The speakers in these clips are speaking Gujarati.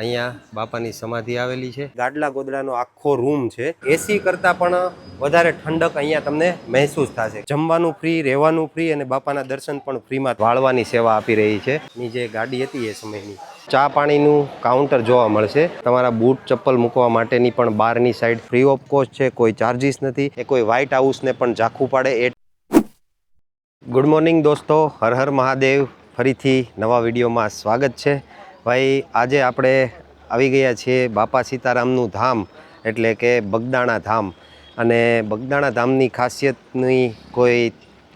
અહીંયા બાપાની સમાધિ આવેલી છે। ગાડલા ગોદડાનો આખો રૂમ છે। એસી કરતાં પણ વધારે ઠંડક અહીંયા તમને મહેસૂસ થશે। જમવાનું ફ્રી, રહેવાનું ફ્રી અને બાપાના દર્શન પણ ફ્રીમાં વાળવાની સેવા આપી રહી છે। ની જે ગાડી હતી એ સમયની ચા પાણીનું કાઉન્ટર જોવા મળશે। તમારા બૂટ ચપ્પલ મૂકવા માટેની પણ બહારની સાઈડ ફ્રી ઓફ કોસ્ટ છે, કોઈ ચાર્જીસ નથી। એ કોઈ વ્હાઇટ હાઉસને પણ ઝાંખું પાડે એ। ગુડ મોર્નિંગ દોસ્તો, હર હર મહાદેવ। ફરીથી નવા વિડીયોમાં સ્વાગત છે। ભાઈ આજે આપણે આવી ગયા છીએ બાપા સીતારામનું ધામ એટલે કે બગદાણા ધામ। અને બગદાણા ધામની ખાસિયતની કોઈ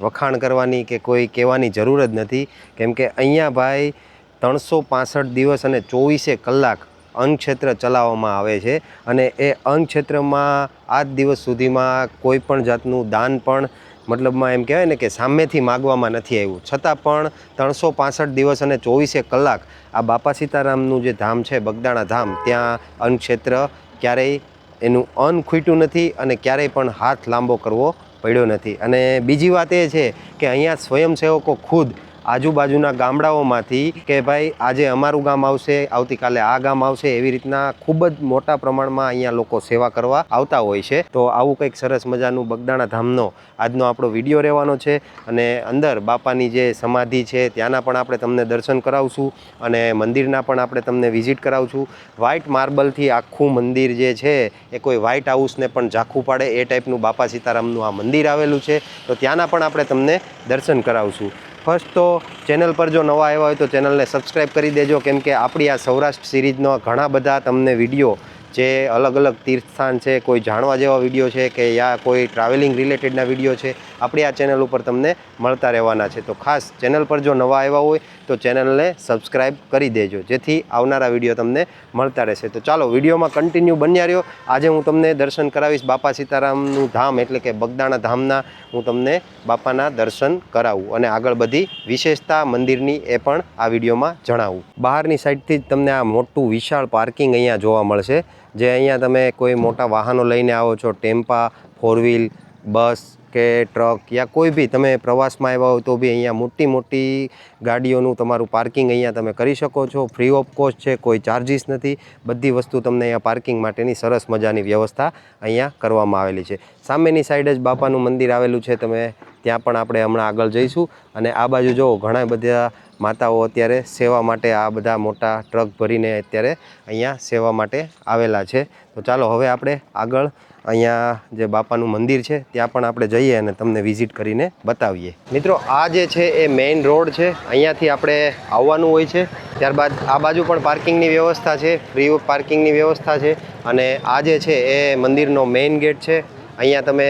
વખાણ કરવાની કે કોઈ કહેવાની જરૂર જ નથી, કેમ કે અહીંયા ભાઈ 365 દિવસ અને 24 કલાક અન્નક્ષેત્ર ચલાવવામાં આવે છે। અને એ અન્નક્ષેત્રમાં આજ દિવસ સુધીમાં કોઈ પણ જાતનું દાન પણ મતલબમાં એમ કહેવાય ને કે સામેથી માગવામાં નથી આવ્યું, છતાં પણ 365 દિવસ અને 24 કલાક આ બાપા સીતારામનું જે ધામ છે બગદાણા ધામ, ત્યાં અન્નક્ષેત્ર ક્યારેય એનું અન્ન ખૂટ્યું નથી અને ક્યારેય પણ હાથ લાંબો કરવો પડ્યો નથી। અને બીજી વાત એ છે કે અહીંયા સ્વયંસેવકો ખુદ આજુબાજુના ગામડાઓમાંથી કે ભાઈ આજે અમારું ગામ આવશે, આવતીકાલે આ ગામ આવશે, એવી રીતના ખૂબ જ મોટા પ્રમાણમાં અહીંયા લોકો સેવા કરવા આવતા હોય છે। તો આવું કંઈક સરસ મજાનું બગદાણા ધામનો આજનો આપણો વિડીયો રહેવાનો છે। અને અંદર બાપાની જે સમાધિ છે ત્યાંના પણ આપણે તમને દર્શન કરાવશું અને મંદિરના પણ આપણે તમને વિઝિટ કરાવશું। વ્હાઇટ માર્બલથી આખું મંદિર જે છે એ કોઈ વ્હાઇટ હાઉસને પણ ઝાંખું પાડે એ ટાઈપનું બાપા સીતારામનું આ મંદિર આવેલું છે। તો ત્યાંના પણ આપણે તમને દર્શન કરાવશું। ફર્સ્ટ તો ચેનલ પર જો નવા આવ્યા હોય તો ચેનલને સબસ્ક્રાઈબ કરી દેજો, કેમ કે આપણી આ સૌરાષ્ટ્ર સિરીઝનો ઘણા બધા તમને વિડીયો જે અલગ અલગ તીર્થસ્થાન છે, કોઈ જાણવા જેવા વિડીયો છે કે યા કોઈ ટ્રાવેલિંગ રિલેટેડના વિડીયો છે, આપણી આ ચેનલ ઉપર તમને મળતા રહેવાના છે। તો ખાસ ચેનલ પર જો નવા આવ્યા હોય તો ચેનલને સબસ્ક્રાઈબ કરી દેજો, જેથી આવનારા વિડીયો તમને મળતા રહેશે। તો ચાલો વિડીયોમાં કન્ટિન્યુ બન્યા રહ્યો। આજે હું તમને દર્શન કરાવીશ બાપા સીતારામનું ધામ એટલે કે બગદાણા ધામના હું તમને બાપાના દર્શન કરાવું અને આગળ બધી વિશેષતા મંદિરની એ પણ આ વિડીયોમાં જણાવું। બહારની સાઈડથી જ તમને આ મોટું વિશાળ પાર્કિંગ અહીંયા જોવા મળશે, જે અહીંયા તમે કોઈ મોટા વાહનો લઈને આવો છો, ટેમ્પા, ફોર વ્હીલ, બસ કે ટ્રક યા કોઈ બી તમે પ્રવાસમાં આવ્યા હોય તો બી અહીંયા મોટી મોટી ગાડીઓનું તમારું પાર્કિંગ અહીંયા તમે કરી શકો છો। ફ્રી ઓફ કોસ્ટ છે, કોઈ ચાર્જીસ નથી। બધી વસ્તુ તમને અહીંયા પાર્કિંગ માટેની સરસ મજાની વ્યવસ્થા અહીંયા કરવામાં આવેલી છે। સામેની સાઈડ જ બાપાનું મંદિર આવેલું છે, તમે ત્યાં પણ આપણે હમણાં આગળ જઈશું। અને આ બાજુ જો ઘણા બધા માતાઓ અત્યારે સેવા માટે આ બધા મોટા ટ્રક ભરીને અત્યારે અહીંયા સેવા માટે આવેલા છે। તો ચાલો હવે આપણે આગળ અહીંયા જે બાપાનું મંદિર છે ત્યાં પણ આપણે જઈએ અને તમને વિઝિટ કરીને બતાવીએ। મિત્રો આ જે છે એ મેઇન રોડ છે, અહીંયાથી આપણે આવવાનું હોય છે। ત્યારબાદ આ બાજુ પણ પાર્કિંગની વ્યવસ્થા છે, ફ્રી પાર્કિંગની વ્યવસ્થા છે। અને આ જે છે એ મંદિરનો મેઇન ગેટ છે, અહીંયા તમે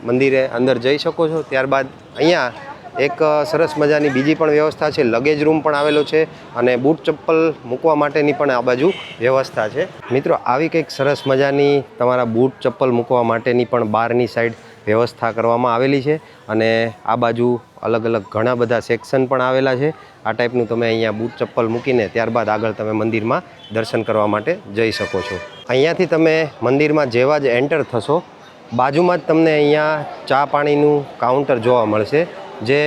મંદિરે અંદર જઈ શકો છો। ત્યારબાદ અહીંયા એક સરસ મજાની બીજી પણ વ્યવસ્થા છે, લગેજ રૂમ પણ આવેલો છે અને બૂટ ચપ્પલ મૂકવા માટેની પણ આ બાજુ વ્યવસ્થા છે। મિત્રો આવી કંઈક સરસ મજાની તમારા બૂટ ચપ્પલ મૂકવા માટેની પણ બહારની સાઈડ વ્યવસ્થા કરવામાં આવેલી છે। અને આ બાજુ અલગ અલગ ઘણા બધા સેક્શન પણ આવેલા છે। આ ટાઈપનું તમે અહીંયા બૂટ ચપ્પલ મૂકીને ત્યારબાદ આગળ તમે મંદિરમાં દર્શન કરવા માટે જઈ શકો છો। અહીંયાથી તમે મંદિરમાં જેવા જ એન્ટર થશો બાજુમાં જ તમને અહીંયા ચા પાણીનું કાઉન્ટર જોવા મળશે, જે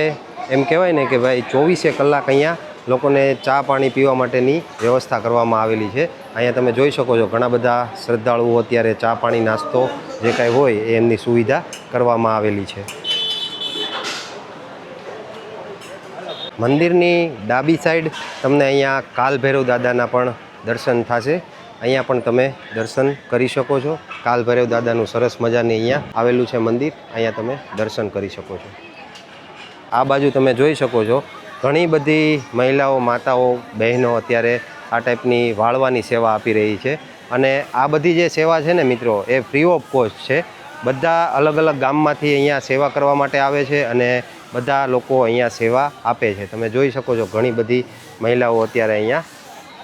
એમ કહેવાય ને કે ભાઈ 24 કલાક અહીંયા લોકોને ચા પાણી પીવા માટેની વ્યવસ્થા કરવામાં આવેલી છે। અહીંયા તમે જોઈ શકો છો ઘણા બધા શ્રદ્ધાળુઓ અત્યારે ચા પાણી નાસ્તો જે કાંઈ હોય એ એમની સુવિધા કરવામાં આવેલી છે। મંદિરની ડાબી સાઈડ તમને અહીંયા કાલ ભૈરવ દાદાના પણ દર્શન થશે, અહીંયા પણ તમે દર્શન કરી શકો છો। કાલ ભૈરવ દાદાનું સરસ મજાની અહીંયા આવેલું છે મંદિર, અહીંયા તમે દર્શન કરી શકો છો। આ બાજુ તમે જોઈ શકો છો ઘણી બધી મહિલાઓ, માતાઓ, બહેનો અત્યારે આ ટાઈપની વાળવાની સેવા આપી રહી છે। અને આ બધી જે સેવા છે ને મિત્રો એ ફ્રી ઓફ કોસ્ટ છે। બધા અલગ અલગ ગામમાંથી અહીંયા સેવા કરવા માટે આવે છે અને બધા લોકો અહીંયા સેવા આપે છે। તમે જોઈ શકો છો ઘણી બધી મહિલાઓ અત્યારે અહીંયા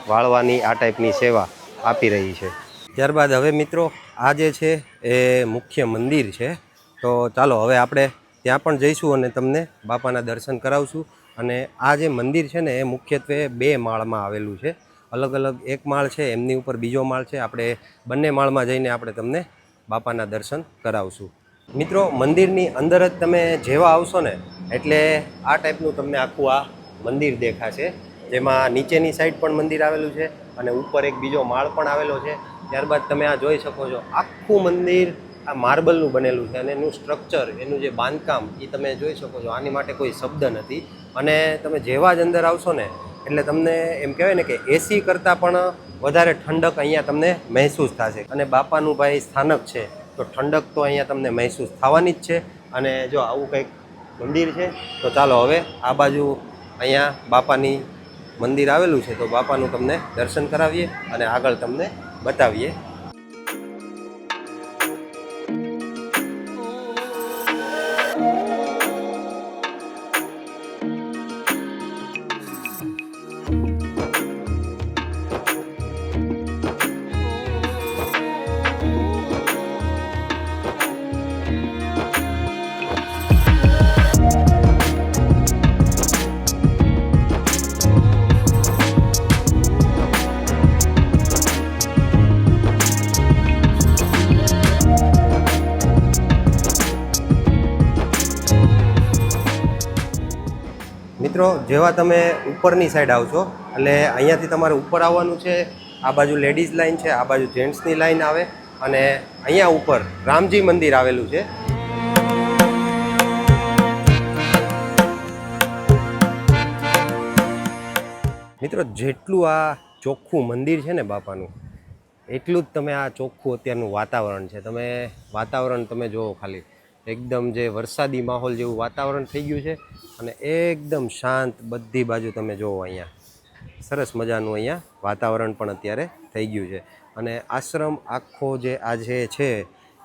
વાળવાની આ ટાઈપની સેવા આપી રહી છે। ત્યારબાદ હવે મિત્રો આ જે છે એ મુખ્ય મંદિર છે, તો ચાલો હવે આપણે ત્યાં પણ જઈશું અને તમને બાપાના દર્શન કરાવશું। અને આ જે મંદિર છે ને એ મુખ્યત્વે 2 માળમાં આવેલું છે, અલગ અલગ એક માળ છે, એમની ઉપર બીજો માળ છે। આપણે બંને માળમાં જઈને આપણે તમને બાપાના દર્શન કરાવશું। મિત્રો મંદિરની અંદર જ તમે જેવા આવશો ને એટલે આ ટાઈપનું તમને આખું આ મંદિર દેખાશે, જેમાં નીચેની સાઈડ પણ મંદિર આવેલું છે અને ઉપર એક બીજો માળ પણ આવેલો છે. ત્યારબાદ તમે આ જોઈ શકો છો, આખું મંદિર આ માર્બલનું બનેલું છે અને એનું સ્ટ્રક્ચર, એનું જે બાંધકામ એ તમે જોઈ શકો છો. આની માટે કોઈ શબ્દ નથી. અને તમે જેવા જ અંદર આવશો ને એટલે તમને એમ કહેવાય ને કે એસી કરતાં પણ વધારે ઠંડક અહીંયા તમને મહેસૂસ થશે. અને બાપાનું ભાઈ સ્થાનક છે તો ઠંડક તો અહીંયા તમને મહેસૂસ થવાની જ છે. અને જો આવું કંઈક મંદિર છે તો ચાલો હવે આ બાજુ અહીંયા બાપાની મંદિર આવેલું છે તો બાપાનું તમને દર્શન કરાવીએ અને આગળ તમને બતાવીએ. મિત્રો જેવા તમે ઉપરની સાઈડ આવશો એટલે અહીંયાથી તમારે ઉપર આવવાનું છે. આ બાજુ લેડીઝ લાઈન છે, આ બાજુ જેન્ટ્સની લાઈન આવે અને અહીંયા ઉપર રામજી મંદિર આવેલું છે. મિત્રો જેટલું આ ચોખ્ખું મંદિર છે ને બાપાનું, એટલું જ તમે આ ચોખ્ખું અત્યારનું વાતાવરણ છે. તમે વાતાવરણ તમે જુઓ ખાલી, એકદમ જે વરસાદી માહોલ જેવું વાતાવરણ થઈ ગયું છે અને એકદમ શાંત બધી બાજુ તમે જુઓ. અહીંયા સરસ મજાનું અહીંયા વાતાવરણ પણ અત્યારે થઈ ગયું છે. અને આશ્રમ આખો જે આજે છે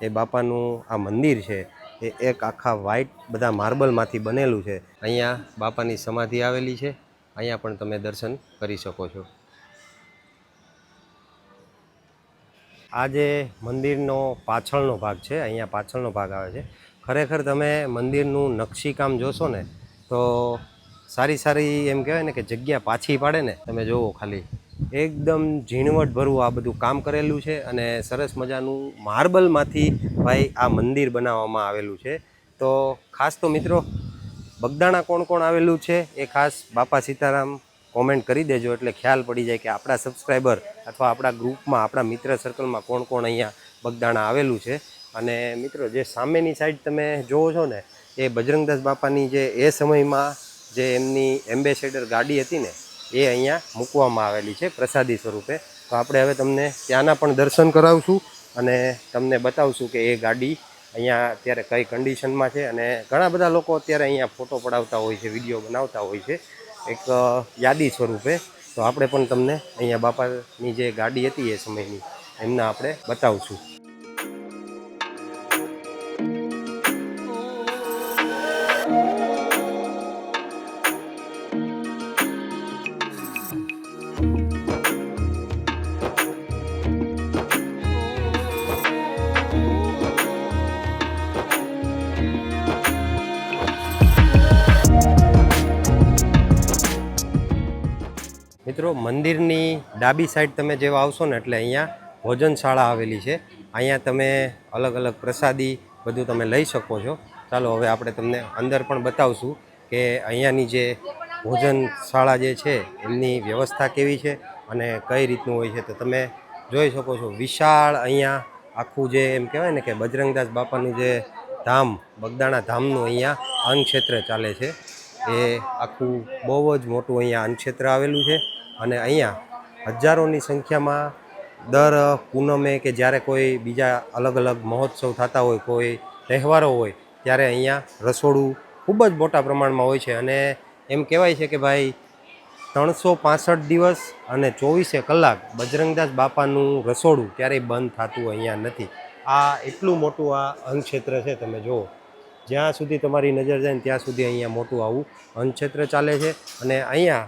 એ બાપાનું આ મંદિર છે એ એક આખા વ્હાઈટ બધા માર્બલમાંથી બનેલું છે. અહીંયા બાપાની સમાધિ આવેલી છે. અહીંયા પણ તમે દર્શન કરી શકો છો. આ જે મંદિરનો પાછળનો ભાગ છે, અહીંયા પાછળનો ભાગ આવે છે. ખરેખર તમે મંદિરનું નકશીકામ જોશો ને તો સારી એમ કહેવાય ને કે જગ્યા પાછી પાડે ને. તમે જુઓ ખાલી, એકદમ ઝીણવટભરું આ બધું કામ કરેલું છે અને સરસ મજાનું માર્બલમાંથી ભાઈ આ મંદિર બનાવવામાં આવેલું છે. તો ખાસ તો મિત્રો બગદાણા કોણ કોણ આવેલું છે એ ખાસ બાપા સીતારામ કોમેન્ટ કરી દેજો, એટલે ખ્યાલ પડી જાય કે આપણા સબસ્ક્રાઈબર અથવા આપણા ગ્રુપમાં, આપણા મિત્ર સર્કલમાં કોણ કોણ અહીંયા બગદાણા આવેલું છે. અને મિત્રો જે સામેની સાઈડ તમે જોવો છો ને એ બજરંગદાસ બાપાની જે એ સમયમાં જે એમની એમ્બેસેડર ગાડી હતી ને એ અહીંયા મૂકવામાં આવેલી છે પ્રસાદી સ્વરૂપે. તો આપણે હવે તમને ત્યાંના પણ દર્શન કરાવશું અને તમને બતાવશું કે એ ગાડી અહીંયા અત્યારે કઈ કન્ડિશનમાં છે. અને ઘણા બધા લોકો અત્યારે અહીંયા ફોટો પડાવતા હોય છે, વિડીયો બનાવતા હોય છે એક યાદી સ્વરૂપે. તો આપણે પણ તમને અહીંયા બાપાની જે ગાડી હતી એ સમયની એમના આપણે બતાવશું. મિત્રો મંદિરની ડાબી સાઈડ તમે જેવા આવશો ને એટલે અહીંયા ભોજનશાળા આવેલી છે. અહીંયા તમે અલગ અલગ પ્રસાદી બધું તમે લઈ શકો છો. ચાલો હવે આપણે તમને અંદર પણ બતાવશું કે અહીંયાની જે ભોજનશાળા જે છે એમની વ્યવસ્થા કેવી છે અને કઈ રીતનું હોય છે. તો તમે જોઈ શકો છો વિશાળ અહીંયા આખું જે એમ કહેવાય ને કે બજરંગદાસ બાપાનું જે ધામ, બગદાણા ધામનું અહીંયા અન્નક્ષેત્ર ચાલે છે. એ આખું બહુ જ મોટું અહીંયા અન્નક્ષેત્ર આવેલું છે. અને અહીંયા હજારોની સંખ્યામાં દર પૂનમે કે જ્યારે કોઈ બીજા અલગ અલગ મહોત્સવ થતા હોય, કોઈ તહેવારો હોય ત્યારે અહીંયા રસોડું ખૂબ જ મોટા પ્રમાણમાં હોય છે. અને એમ કહેવાય છે કે ભાઈ 365 દિવસ અને 24 કલાક બજરંગદાસ બાપાનું રસોડું ક્યારેય બંધ થતું અહીંયા નથી. આ એટલું મોટું આ અન્નક્ષેત્ર છે. તમે જુઓ, જ્યાં સુધી તમારી નજર જાય ને ત્યાં સુધી અહીંયા મોટું આવું અન્નક્ષેત્ર ચાલે છે. અને અહીંયા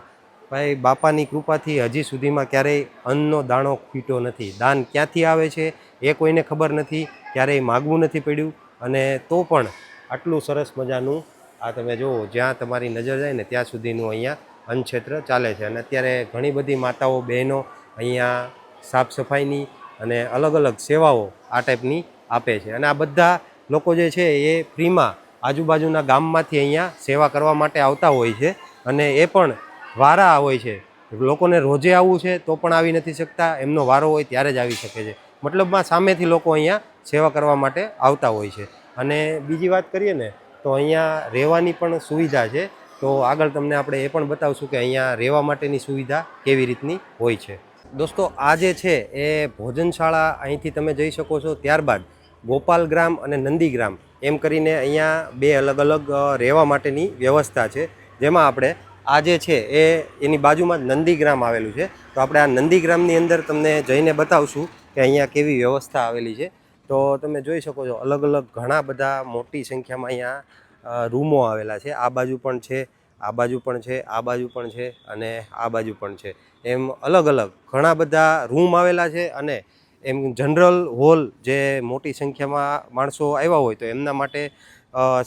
ભાઈ બાપાની કૃપાથી હજી સુધીમાં ક્યારેય અન્નનો દાણો ખૂટ્યો નથી. દાન ક્યાંથી આવે છે એ કોઈને ખબર નથી, ક્યારેય માગવું નથી પડ્યું. અને તો પણ આટલું સરસ મજાનું આ તમે જુઓ, જ્યાં તમારી નજર જાય ને ત્યાં સુધીનું અહીંયા અન્નક્ષેત્ર ચાલે છે. અને અત્યારે ઘણી બધી માતાઓ, બહેનો અહીંયા સાફ સફાઈની અને અલગ અલગ સેવાઓ આ ટાઈપની આપે છે. અને આ બધા લોકો જે છે એ ફ્રીમાં આજુબાજુના ગામમાંથી અહીંયા સેવા કરવા માટે આવતા હોય છે. અને એ પણ વારા હોય છે લોકોને રોજે આવવું છે તો પણ આવી નથી શકતા, એમનો વારો હોય ત્યારે જ આવી શકે છે. મતલબમાં સામેથી લોકો અહીંયા સેવા કરવા માટે આવતા હોય છે. અને બીજી વાત કરીએ ને તો અહીંયા રહેવાની પણ સુવિધા છે. તો આગળ તમને આપણે એ પણ બતાવશું કે અહીંયા રહેવા માટેની સુવિધા કેવી રીતની હોય છે. દોસ્તો આ જે છે એ ભોજનશાળા અહીંથી તમે જઈ શકો છો. ત્યારબાદ ગોપાલગ્રામ અને નંદીગ્રામ એમ કરીને અહીંયા બે અલગ અલગ રહેવા માટેની વ્યવસ્થા છે, જેમાં આપણે આ જે છે એ એની બાજુમાં જ નંદીગ્રામ આવેલું છે. તો આપણે આ નંદીગ્રામની અંદર તમને જઈને બતાવશું કે અહીંયા કેવી વ્યવસ્થા આવેલી છે. તો તમે જોઈ શકો છો અલગ અલગ ઘણા બધા મોટી સંખ્યામાં અહીંયા રૂમો આવેલા છે. આ બાજુ પણ છે, આ બાજુ પણ છે, આ બાજુ પણ છે અને આ બાજુ પણ છે. એમ અલગ અલગ ઘણા બધા રૂમ આવેલા છે. અને એમ જનરલ હોલ જે મોટી સંખ્યામાં માણસો આવ્યા હોય તો એમના માટે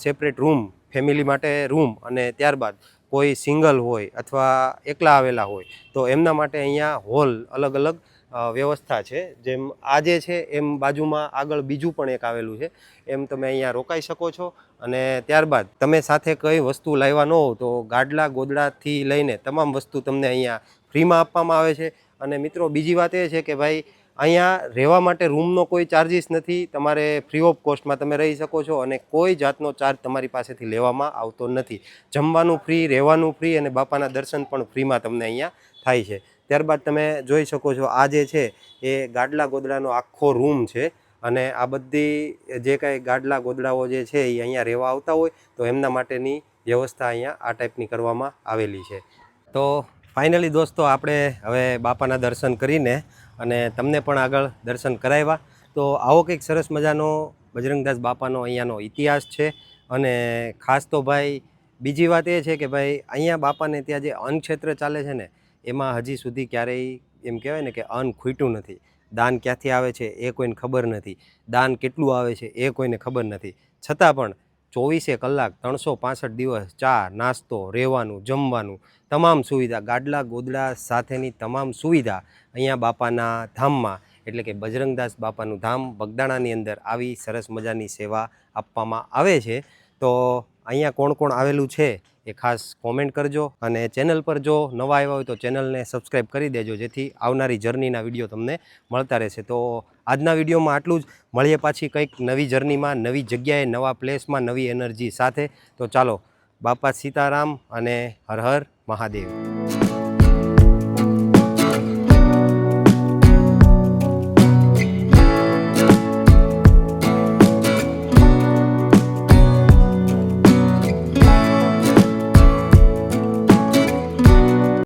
સેપરેટ રૂમ, ફેમિલી માટે રૂમ, અને ત્યારબાદ કોઈ સિંગલ હોય અથવા એકલા આવેલા હોય તો એમના માટે અહીંયા હોલ અલગ અલગ વ્યવસ્થા છે. જેમ આ જે છે એમ બાજુમાં આગળ બીજું પણ એક આવેલું છે. એમ તમે અહીંયા રોકાઈ શકો છો. અને ત્યારબાદ તમે સાથે કઈ વસ્તુ લાવ્યા ન હો તો ગાડલા ગોદડાથી લઈને તમામ વસ્તુ તમને અહીંયા ફ્રીમાં આપવામાં આવે છે. અને મિત્રો બીજી વાત એ છે કે ભાઈ અહીંયા રહેવા માટે રૂમનો કોઈ ચાર્જિસ નથી. તમારે ફ્રી ઓફ કોસ્ટમાં તમે રહી શકો છો અને કોઈ જાતનો ચાર્જ તમારી પાસેથી લેવામાં આવતો નથી. જમવાનું ફ્રી, રહેવાનું ફ્રી અને બાપાના દર્શન પણ ફ્રીમાં તમને અહીંયા થાય છે. ત્યારબાદ તમે જોઈ શકો છો આ જે છે એ ગાડલા ગોદડાનો આખો રૂમ છે. અને આ બધી જે કાંઈ ગાડલા ગોદડાઓ જે છે એ અહીંયા રહેવા આવતા હોય તો એમના માટેની વ્યવસ્થા અહીંયા આ ટાઈપની કરવામાં આવેલી છે. તો ફાઇનલી દોસ્તો આપણે હવે બાપાના દર્શન કરીને અને તમને પણ આગળ દર્શન કરાવ્યા. તો આવો કંઈક સરસ મજાનો બજરંગદાસ બાપાનો અહીંયાનો ઇતિહાસ છે. અને ખાસ તો ભાઈ બીજી વાત એ છે કે ભાઈ અહીંયા બાપાને ત્યાં જે અન્નક્ષેત્ર ચાલે છે ને એમાં હજી સુધી ક્યારેય એમ કહેવાય ને કે અન્ન ખૂટ્યું નથી. દાન ક્યાંથી આવે છે એ કોઈને ખબર નથી, દાન કેટલું આવે છે એ કોઈને ખબર નથી. છતાં પણ 24 કલાક 365 દિવસ ચા નાસ્તો, રહેવાનું, જમવાનું, તમામ સુવિધા, ગાડલા ગોદડા સાથેની તમામ સુવિધા અહીંયા બાપાના ધામમાં એટલે કે બજરંગદાસ બાપાનું ધામ બગદાણાની અંદર આવી સરસ મજાની સેવા આપવામાં આવે છે. તો અહીંયા કોણ કોણ આવેલું છે એ ખાસ કોમેન્ટ કરજો. અને ચેનલ પર જો નવા આવ્યા હોય તો ચેનલને સબસ્ક્રાઈબ કરી દેજો, જેથી આવનારી જર્નીના વિડીયો તમને મળતા રહેશે. તો આજના વિડીયોમાં આટલું જ. મળીએ પાછી કંઈક નવી જર્નીમાં, નવી જગ્યાએ, નવા પ્લેસમાં, નવી એનર્જી સાથે. તો ચાલો, બાપા સીતારામ અને હર હર મહાદેવ.